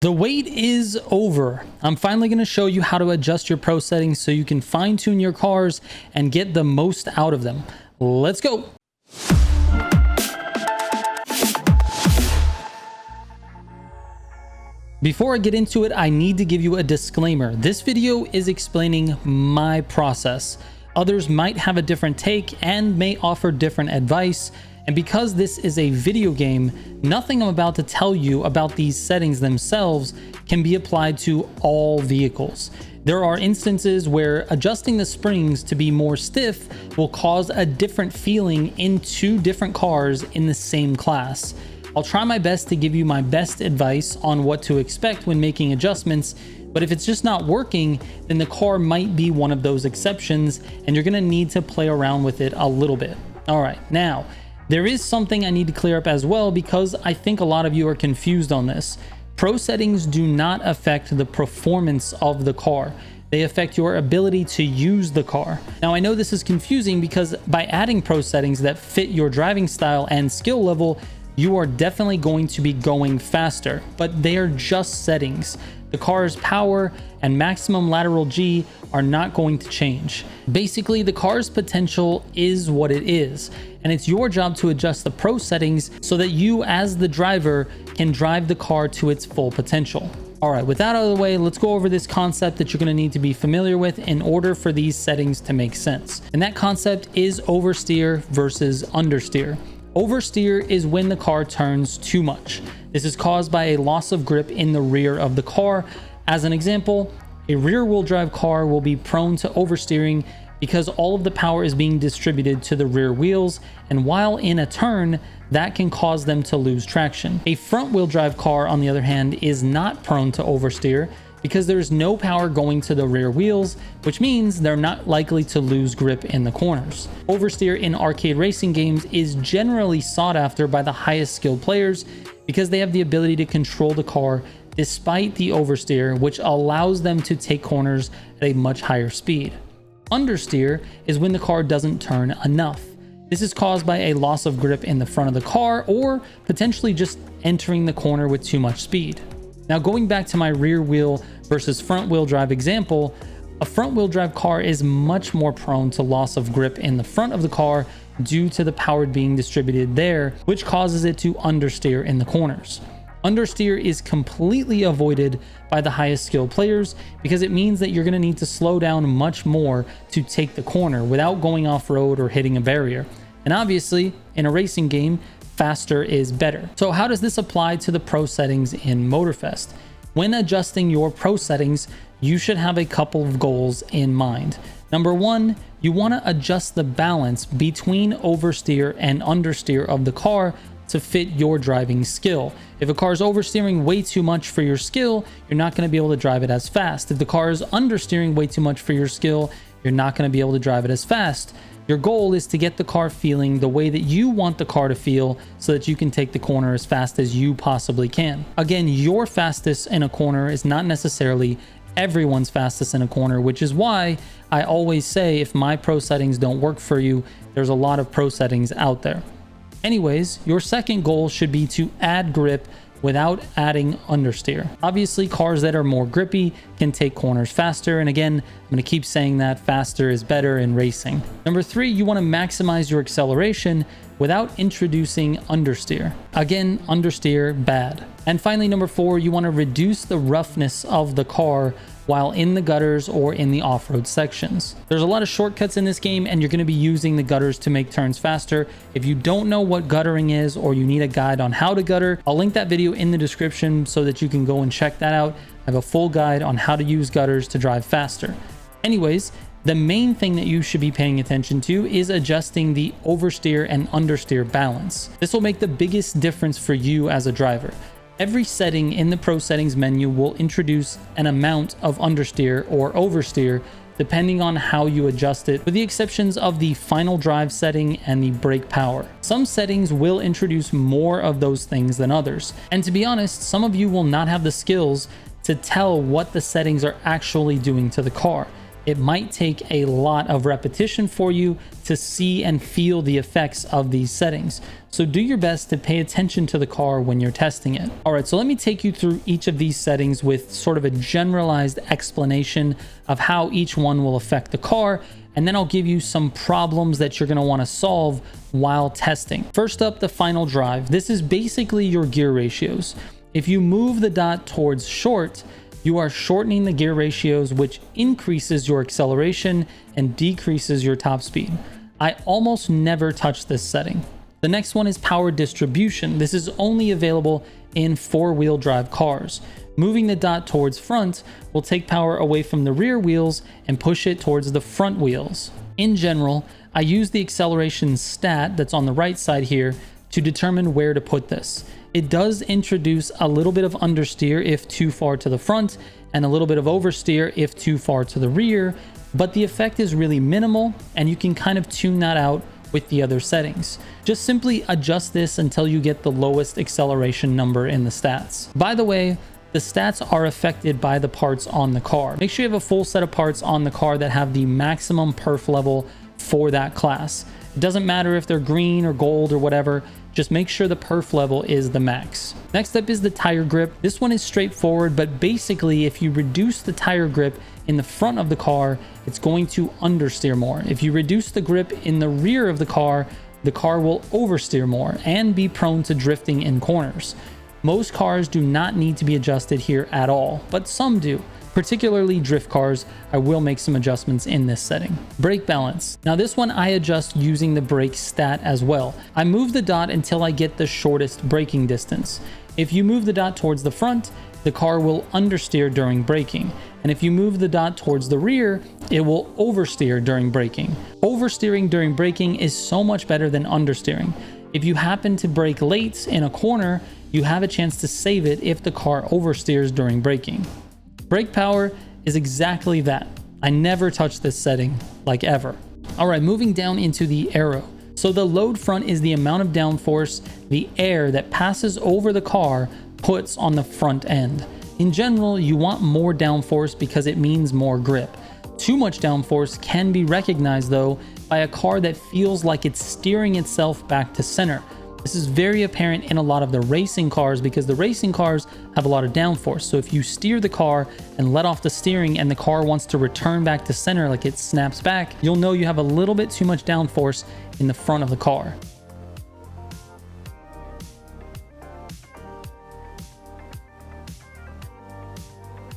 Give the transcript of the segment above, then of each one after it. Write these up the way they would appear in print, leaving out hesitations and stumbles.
The wait is over. I'm finally going to show you how to adjust your pro settings so you can fine tune your cars and get the most out of them. Let's go. Before I get into it, I need to give you a disclaimer. This video is explaining my process. Others might have a different take and may offer different advice. And because this is a video game, nothing I'm about to tell you about these settings themselves can be applied to all vehicles. There are instances where adjusting the springs to be more stiff will cause a different feeling in two different cars in the same class. I'll try my best to give you my best advice on what to expect when making adjustments, but if it's just not working, then the car might be one of those exceptions and you're gonna need to play around with it a little bit. All right, now, there is something I need to clear up as well because I think a lot of you are confused on this. Pro settings do not affect the performance of the car. They affect your ability to use the car. Now, I know this is confusing because by adding pro settings that fit your driving style and skill level, you are definitely going to be going faster, but they are just settings. The car's power and maximum lateral G are not going to change. Basically, the car's potential is what it is, and it's your job to adjust the pro settings so that you as the driver can drive the car to its full potential. All right, with that out of the way, let's go over this concept that you're going to need to be familiar with in order for these settings to make sense. And that concept is oversteer versus understeer. Oversteer is when the car turns too much. This is caused by a loss of grip in the rear of the car. As an example, a rear-wheel drive car will be prone to oversteering because all of the power is being distributed to the rear wheels, and while in a turn, that can cause them to lose traction. A front-wheel drive car, on the other hand, is not prone to oversteer because there's no power going to the rear wheels, which means they're not likely to lose grip in the corners. Oversteer in arcade racing games is generally sought after by the highest skilled players because they have the ability to control the car despite the oversteer, which allows them to take corners at a much higher speed. Understeer is when the car doesn't turn enough. This is caused by a loss of grip in the front of the car or potentially just entering the corner with too much speed. Now, going back to my rear wheel versus front wheel drive example, a front wheel drive car is much more prone to loss of grip in the front of the car due to the power being distributed there, which causes it to understeer in the corners. Understeer is completely avoided by the highest skilled players because it means that you're going to need to slow down much more to take the corner without going off-road or hitting a barrier. And obviously, in a racing game, faster is better. So how does this apply to the pro settings in Motorfest? When adjusting your pro settings, you should have a couple of goals in mind. Number one, you want to adjust the balance between oversteer and understeer of the car to fit your driving skill. If a car is oversteering way too much for your skill, you're not going to be able to drive it as fast. If the car is understeering way too much for your skill, you're not going to be able to drive it as fast. Your goal is to get the car feeling the way that you want the car to feel so that you can take the corner as fast as you possibly can. Again, your fastest in a corner is not necessarily everyone's fastest in a corner, which is why I always say if my pro settings don't work for you, there's a lot of pro settings out there. Anyways, your second goal should be to add grip without adding understeer. Obviously, cars that are more grippy can take corners faster. And again, I'm going to keep saying that faster is better in racing. Number three, you want to maximize your acceleration without introducing understeer. Again, understeer, bad. And finally, number four, you want to reduce the roughness of the car while in the gutters or in the off-road sections. There's a lot of shortcuts in this game and you're going to be using the gutters to make turns faster. If you don't know what guttering is or you need a guide on how to gutter, I'll link that video in the description so that you can go and check that out. I have a full guide on how to use gutters to drive faster. Anyways, the main thing that you should be paying attention to is adjusting the oversteer and understeer balance. This will make the biggest difference for you as a driver. Every setting in the Pro Settings menu will introduce an amount of understeer or oversteer depending on how you adjust it, with the exceptions of the final drive setting and the brake power. Some settings will introduce more of those things than others. And to be honest, some of you will not have the skills to tell what the settings are actually doing to the car. It might take a lot of repetition for you to see and feel the effects of these settings. So do your best to pay attention to the car when you're testing it. All right, so let me take you through each of these settings with sort of a generalized explanation of how each one will affect the car. And then I'll give you some problems that you're going to want to solve while testing. First up, the final drive. This is basically your gear ratios. If you move the dot towards short, you are shortening the gear ratios, which increases your acceleration and decreases your top speed. I almost never touch this setting. The next one is power distribution. This is only available in four-wheel drive cars. Moving the dot towards front will take power away from the rear wheels and push it towards the front wheels. In general, I use the acceleration stat that's on the right side here to determine where to put this. It does introduce a little bit of understeer if too far to the front and a little bit of oversteer if too far to the rear, but the effect is really minimal and you can kind of tune that out with the other settings. Just simply adjust this until you get the lowest acceleration number in the stats. By the way, the stats are affected by the parts on the car. Make sure you have a full set of parts on the car that have the maximum perf level for that class. It doesn't matter if they're green or gold or whatever, just make sure the perf level is the max. Next up is the tire grip. This one is straightforward, but basically if you reduce the tire grip in the front of the car, it's going to understeer more. If you reduce the grip in the rear of the car will oversteer more and be prone to drifting in corners. Most cars do not need to be adjusted here at all, but some do. Particularly drift cars, I will make some adjustments in this setting. Brake balance. Now this one I adjust using the brake stat as well. I move the dot until I get the shortest braking distance. If you move the dot towards the front, the car will understeer during braking. And if you move the dot towards the rear, it will oversteer during braking. Oversteering during braking is so much better than understeering. If you happen to brake late in a corner, you have a chance to save it if the car oversteers during braking. Brake power is exactly that. I never touch this setting, like ever. All right, moving down into the aero. So the load front is the amount of downforce the air that passes over the car puts on the front end. In general, you want more downforce because it means more grip. Too much downforce can be recognized though by a car that feels like it's steering itself back to center. This is very apparent in a lot of the racing cars because the racing cars have a lot of downforce. So if you steer the car and let off the steering and the car wants to return back to center like it snaps back, you'll know you have a little bit too much downforce in the front of the car.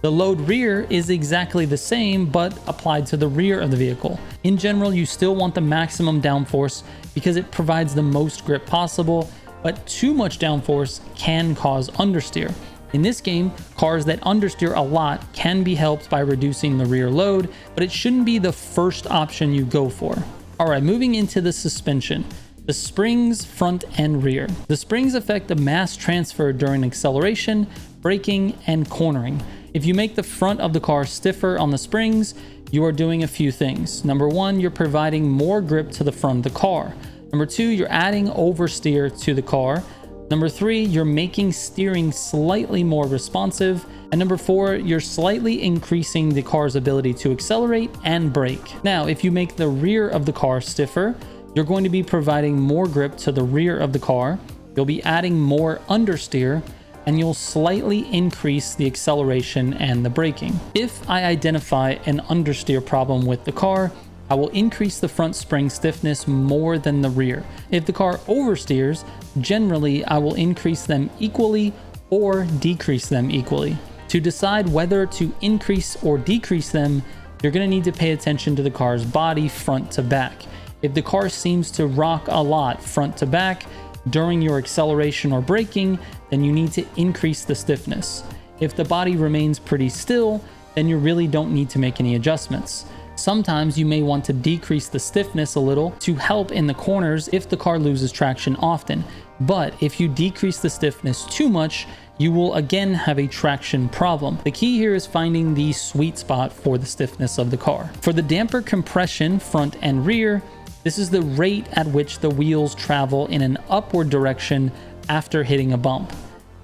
The load rear is exactly the same, but applied to the rear of the vehicle. In general, you still want the maximum downforce because it provides the most grip possible, but too much downforce can cause understeer. In this game, cars that understeer a lot can be helped by reducing the rear load, but it shouldn't be the first option you go for. All right, moving into the suspension. The springs, front and rear. The springs affect the mass transfer during acceleration, braking, and cornering. If you make the front of the car stiffer on the springs, you are doing a few things. Number one, you're providing more grip to the front of the car. Number two, you're adding oversteer to the car. Number three, you're making steering slightly more responsive. And number four, you're slightly increasing the car's ability to accelerate and brake. Now, if you make the rear of the car stiffer, you're going to be providing more grip to the rear of the car. You'll be adding more understeer, and you'll slightly increase the acceleration and the braking. If I identify an understeer problem with the car, I will increase the front spring stiffness more than the rear. If the car oversteers, generally I will increase them equally or decrease them equally. To decide whether to increase or decrease them, you're going to need to pay attention to the car's body front to back. If the car seems to rock a lot front to back during your acceleration or braking, then you need to increase the stiffness. If the body remains pretty still, then you really don't need to make any adjustments. Sometimes you may want to decrease the stiffness a little to help in the corners if the car loses traction often. But if you decrease the stiffness too much, you will again have a traction problem. The key here is finding the sweet spot for the stiffness of the car. For the damper compression, front and rear, this is the rate at which the wheels travel in an upward direction after hitting a bump.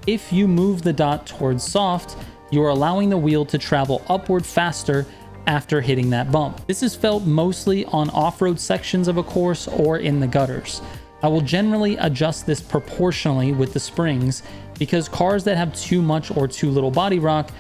If you move the dot towards soft, you are allowing the wheel to travel upward faster after hitting that bump. This is felt mostly on off-road sections of a course or in the gutters. I will generally adjust this proportionally with the springs because cars that have too much or too little body rock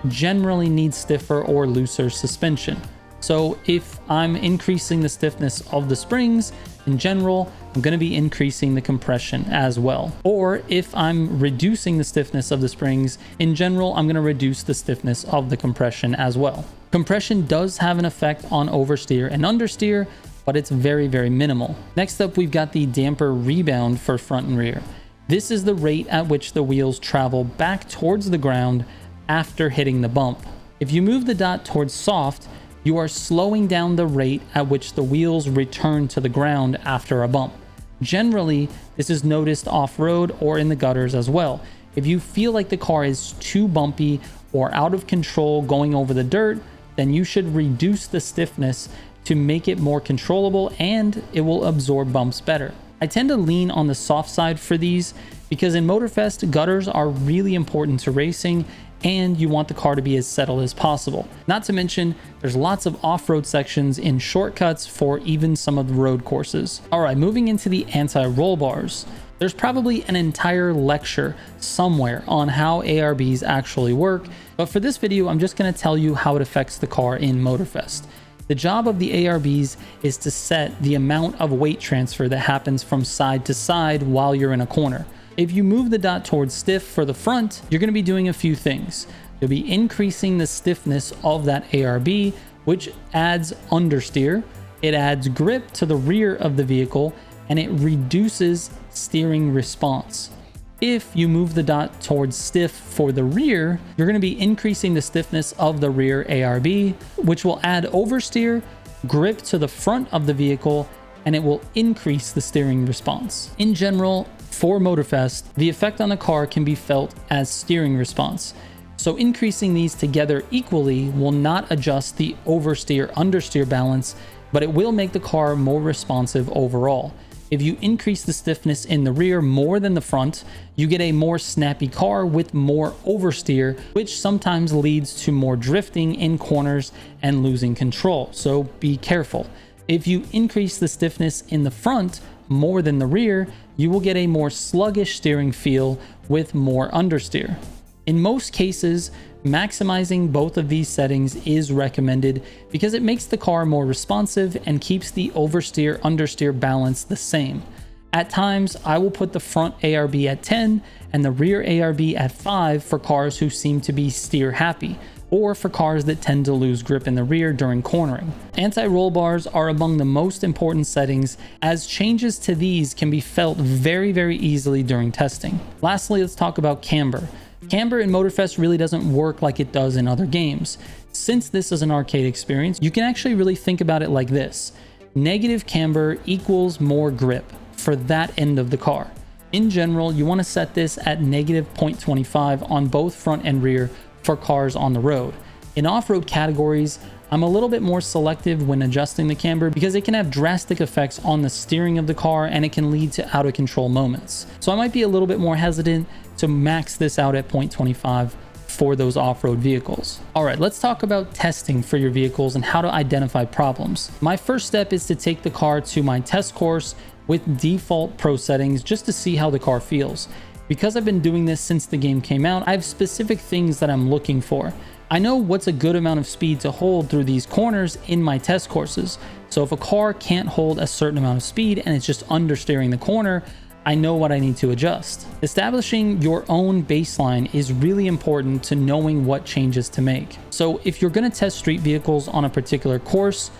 generally need stiffer or looser suspension. So if I'm increasing the stiffness of the springs in general, I'm going to be increasing the compression as well. Or if I'm reducing the stiffness of the springs in general, I'm going to reduce the stiffness of the compression as well. Compression does have an effect on oversteer and understeer, but it's very, very minimal. Next up, we've got the damper rebound for front and rear. This is the rate at which the wheels travel back towards the ground after hitting the bump. If you move the dot towards soft, you are slowing down the rate at which the wheels return to the ground after a bump. Generally, this is noticed off-road or in the gutters as well. If you feel like the car is too bumpy or out of control going over the dirt, then you should reduce the stiffness to make it more controllable and it will absorb bumps better. I tend to lean on the soft side for these because in Motorfest, gutters are really important to racing and you want the car to be as settled as possible. Not to mention, there's lots of off-road sections in shortcuts for even some of the road courses. All right, moving into the anti-roll bars. There's probably an entire lecture somewhere on how ARBs actually work, but for this video, I'm just gonna tell you how it affects the car in Motorfest. The job of the ARBs is to set the amount of weight transfer that happens from side to side while you're in a corner. If you move the dot towards stiff for the front, you're going to be doing a few things. You'll be increasing the stiffness of that ARB, which adds understeer. It adds grip to the rear of the vehicle, and it reduces steering response. If you move the dot towards stiff for the rear, you're going to be increasing the stiffness of the rear ARB, which will add oversteer, grip to the front of the vehicle, and it will increase the steering response. In general, for Motorfest, the effect on the car can be felt as steering response. So increasing these together equally will not adjust the oversteer-understeer balance, but it will make the car more responsive overall. If you increase the stiffness in the rear more than the front, you get a more snappy car with more oversteer, which sometimes leads to more drifting in corners and losing control. So be careful. If you increase the stiffness in the front more than the rear, you will get a more sluggish steering feel with more understeer. In most cases, maximizing both of these settings is recommended because it makes the car more responsive and keeps the oversteer-understeer balance the same. At times, I will put the front ARB at 10 and the rear ARB at 5 for cars who seem to be steer happy, or for cars that tend to lose grip in the rear during cornering. Anti-roll bars are among the most important settings, as changes to these can be felt very, very easily during testing. Lastly, let's talk about camber. Camber in Motorfest really doesn't work like it does in other games. Since this is an arcade experience, you can actually really think about it like this. Negative camber equals more grip for that end of the car. In general, you want to set this at negative 0.25 on both front and rear for cars on the road. In off-road categories, I'm a little bit more selective when adjusting the camber because it can have drastic effects on the steering of the car and it can lead to out of control moments. So I might be a little bit more hesitant to max this out at 0.25 for those off-road vehicles. All right, let's talk about testing for your vehicles and how to identify problems. My first step is to take the car to my test course with default pro settings just to see how the car feels. Because I've been doing this since the game came out, I have specific things that I'm looking for. I know what's a good amount of speed to hold through these corners in my test courses. So if a car can't hold a certain amount of speed and it's just understeering the corner, I know what I need to adjust. Establishing your own baseline is really important to knowing what changes to make. So if you're going to test street vehicles on a particular course,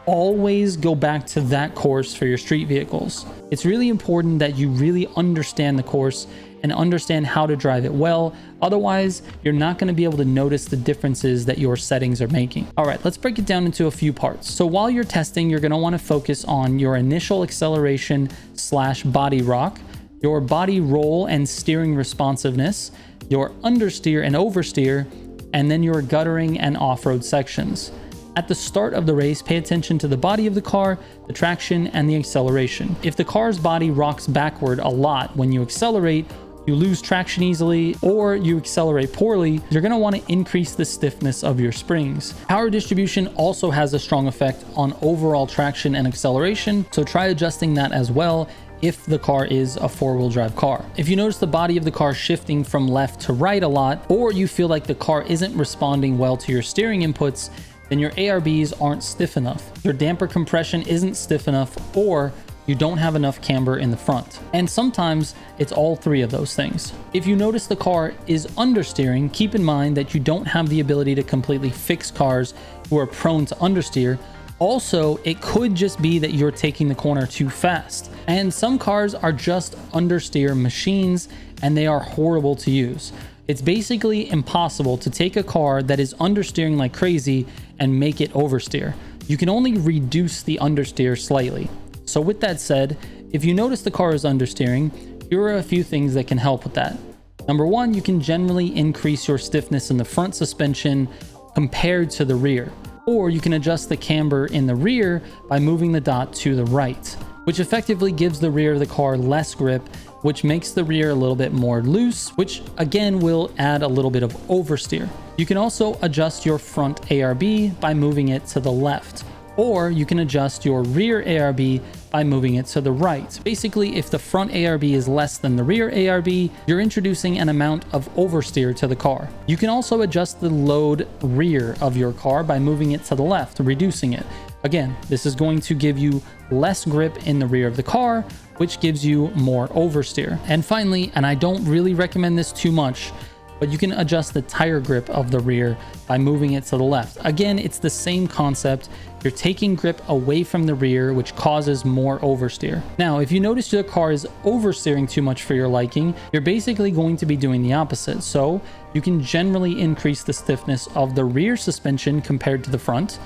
always go back to that course for your street vehicles. It's really important that you really understand the course and understand how to drive it well. Otherwise, you're not going to be able to notice the differences that your settings are making. All right, let's break it down into a few parts. So while you're testing, you're going to want to focus on your initial acceleration / body rock, your body roll and steering responsiveness, your understeer and oversteer, and then your guttering and off-road sections. At the start of the race, pay attention to the body of the car, the traction, and the acceleration. If the car's body rocks backward a lot when you accelerate, you lose traction easily, or you accelerate poorly, you're going to want to increase the stiffness of your springs. Power distribution also has a strong effect on overall traction and acceleration, so try adjusting that as well if the car is a four-wheel drive car. If you notice the body of the car shifting from left to right a lot, or you feel like the car isn't responding well to your steering inputs, then your ARBs aren't stiff enough. Your damper compression isn't stiff enough, or you don't have enough camber in the front. And sometimes it's all three of those things. If you notice the car is understeering, keep in mind that you don't have the ability to completely fix cars who are prone to understeer. Also, it could just be that you're taking the corner too fast. And some cars are just understeer machines, and they are horrible to use. It's basically impossible to take a car that is understeering like crazy and make it oversteer. You can only reduce the understeer slightly. So with that said, if you notice the car is understeering, here are a few things that can help with that. Number one, you can generally increase your stiffness in the front suspension compared to the rear. Or you can adjust the camber in the rear by moving the dot to the right, which effectively gives the rear of the car less grip, which makes the rear a little bit more loose, which again will add a little bit of oversteer. You can also adjust your front ARB by moving it to the left, or you can adjust your rear ARB by moving it to the right. Basically, if the front ARB is less than the rear ARB, you're introducing an amount of oversteer to the car. You can also adjust the load rear of your car by moving it to the left, reducing it. Again, this is going to give you less grip in the rear of the car, which gives you more oversteer. And finally, and I don't really recommend this too much, but you can adjust the tire grip of the rear by moving it to the left. Again, it's the same concept. You're taking grip away from the rear, which causes more oversteer. Now, if you notice your car is oversteering too much for your liking, you're basically going to be doing the opposite. So you can generally increase the stiffness of the rear suspension compared to the front.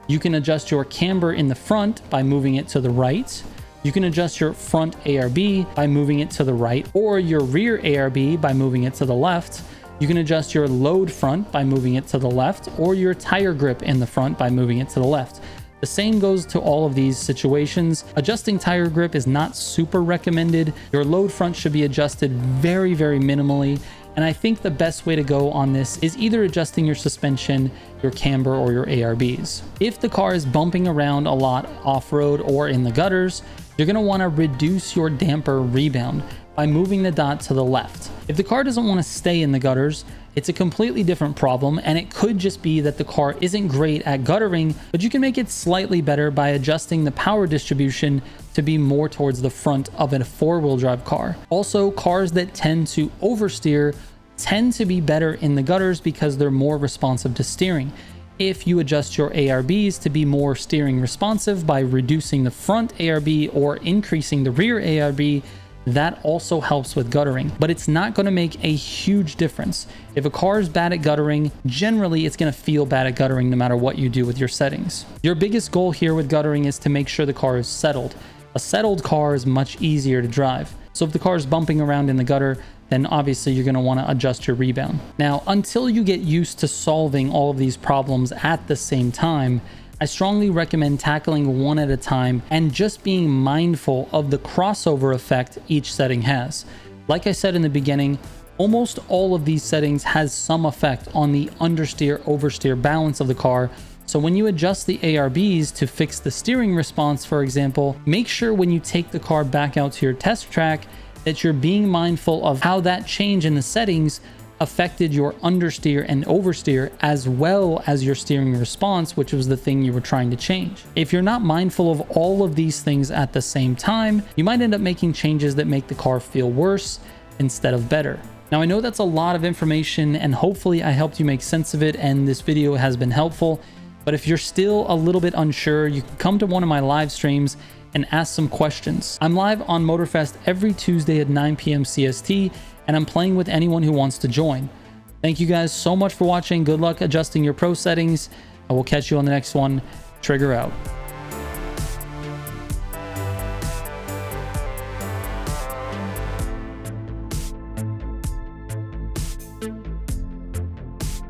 You can adjust your camber in the front by moving it to the right. You can adjust your front ARB by moving it to the right, or your rear ARB by moving it to the left. You can adjust your load front by moving it to the left, or your tire grip in the front by moving it to the left. The same goes to all of these situations. Adjusting tire grip is not super recommended. Your load front should be adjusted very, very minimally. And I think the best way to go on this is either adjusting your suspension, your camber, or your ARBs. If the car is bumping around a lot off-road or in the gutters, you're going to want to reduce your damper rebound by moving the dot to the left. If the car doesn't want to stay in the gutters, it's a completely different problem, and it could just be that the car isn't great at guttering, but you can make it slightly better by adjusting the power distribution to be more towards the front of a four-wheel drive car. Also, cars that tend to oversteer tend to be better in the gutters because they're more responsive to steering. If you adjust your ARBs to be more steering responsive by reducing the front ARB or increasing the rear ARB, that also helps with guttering, but it's not going to make a huge difference. If a car is bad at guttering, generally it's going to feel bad at guttering no matter what you do with your settings. Your biggest goal here with guttering is to make sure the car is settled. A settled car is much easier to drive. So if the car is bumping around in the gutter, then obviously you're going to want to adjust your rebound. Now, until you get used to solving all of these problems at the same time, I strongly recommend tackling one at a time and just being mindful of the crossover effect each setting has. Like I said in the beginning, almost all of these settings has some effect on the understeer oversteer balance of the car. So when you adjust the ARBs to fix the steering response, for example, make sure when you take the car back out to your test track that you're being mindful of how that change in the settings affected your understeer and oversteer, as well as your steering response, which was the thing you were trying to change. If you're not mindful of all of these things at the same time, you might end up making changes that make the car feel worse instead of better. Now, I know that's a lot of information, and hopefully I helped you make sense of it and this video has been helpful. But if you're still a little bit unsure, you can come to one of my live streams and ask some questions. I'm live on Motorfest every Tuesday at 9 p.m. CST, and I'm playing with anyone who wants to join. Thank you guys so much for watching. Good luck adjusting your pro settings. I will catch you on the next one. Trigger out.